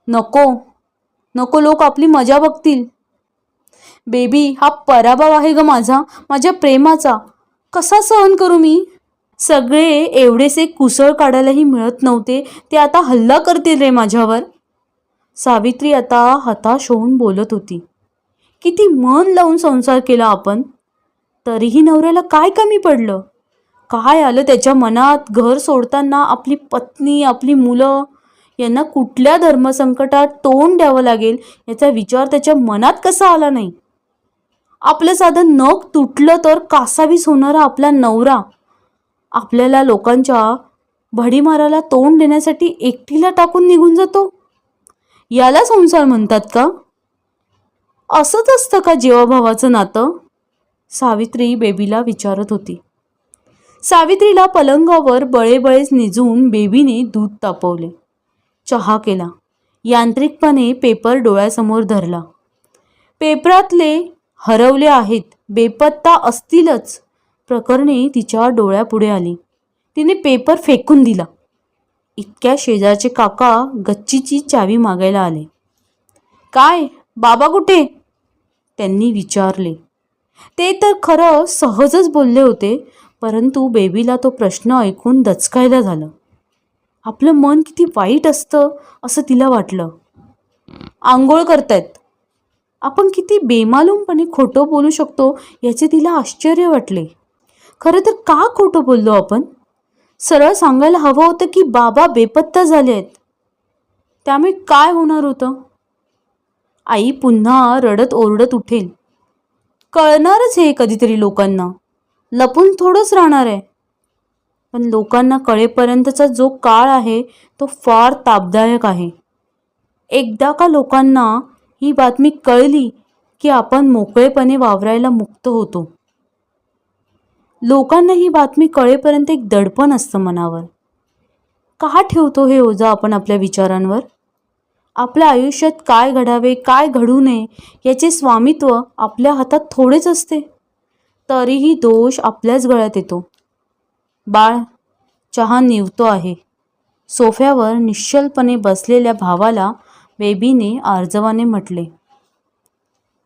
नको नको, लोक आपली मजा बघतील. बेबी, हा पराभव आहे ग माझा, माझ्या प्रेमाचा. कसा सहन करू मी? सगळे एवढेसे कुसळ काढायलाही मिळत नव्हते, ते आता हल्ला करतील रे माझ्यावर. सावित्री आता हताश होऊन बोलत होती. किती मन लावून संसार केला आपण, तरीही नवऱ्याला काय कमी पडलं? काय आलं त्याच्या मनात? घर सोडताना आपली पत्नी, आपली मुलं यांना कुठल्या धर्मसंकटात तोंड द्यावं लागेल याचा विचार त्याच्या मनात कसा आला नाही? आपलं साधं नख तुटलं तर कासावीस होणारा आपला नवरा आपल्याला लोकांच्या भडीमाराला तोंड देण्यासाठी एकटीला टाकून निघून जातो. याला संसार म्हणतात का? असंच असतं का जीवाभावाचं नातं? सावित्री बेबीला विचारत होती. सावित्रीला पलंगावर बळेबळेच निजून बेबीने दूध तापवले, चहा केला, यांत्रिकपणे पेपर डोळ्यासमोर धरला. पेपरातले हरवले आहेत, बेपत्ता असतीलच प्रकरणे तिच्या डोळ्यापुढे आली. तिने पेपर फेकून दिला. इतक्या शेजारचे काका गच्चीची चावी मागायला आले. काय बाबा कुठे? त्यांनी विचारले. ते तर खरं सहजच बोलले होते, परंतु बेबीला तो प्रश्न ऐकून दचकायला झालं. आपलं मन किती वाईट असतं असं तिला वाटलं. आंघोळ करतायत. आपण किती बेमालूमपणे खोटं बोलू शकतो याचे तिला आश्चर्य वाटले. खरं तर का खोटं बोललो आपण? सरळ सांगायला हवं होतं की बाबा बेपत्ता झाले आहेत. त्यामुळे काय होणार होतं? आई पुन्हा रडत ओरडत उठेल. कळणारच हे कधीतरी लोकांना, लपून थोडंच राहणार आहे. पण लोकांना कळेपर्यंतचा जो काळ आहे तो फार तापदायक आहे. एकदा का लोकांना ही बातमी कळली की आपण मोकळेपणे वावरायला मुक्त होतो. लोकांना ही बातमी कळेपर्यंत एक दडपण असतं मनावर. का ठेवतो हे ओझं आपण आपल्या विचारांवर? आपल्या आयुष्यात काय घडावे, काय घडू नये याचे स्वामित्व आपल्या हातात थोडेच असते. तरीही दोष आपल्याच गळ्यात येतो. बाळ, चहा निवतो आहे. सोफ्यावर निश्चलपणे बसलेल्या भावाला बेबीने आर्जवाने म्हटले.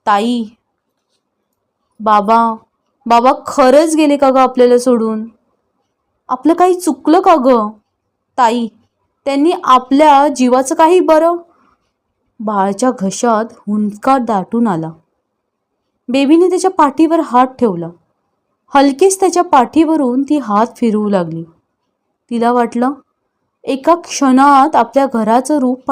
ताई, बाबा बाबा खरंच गेले का ग आपल्याला सोडून? आपलं काही चुकलं का ग? ताई, त्यांनी आपल्या जीवाचं काही बरं? बाळाच्या घशात हुंदका दाटून आला. बेबीने त्याच्या पाठीवर हात ठेवला. हलकेच त्याच्या पाठीवरून ती हात फिरवू लागली. तिला वाटलं एका क्षणात आपल्या घराचं रूप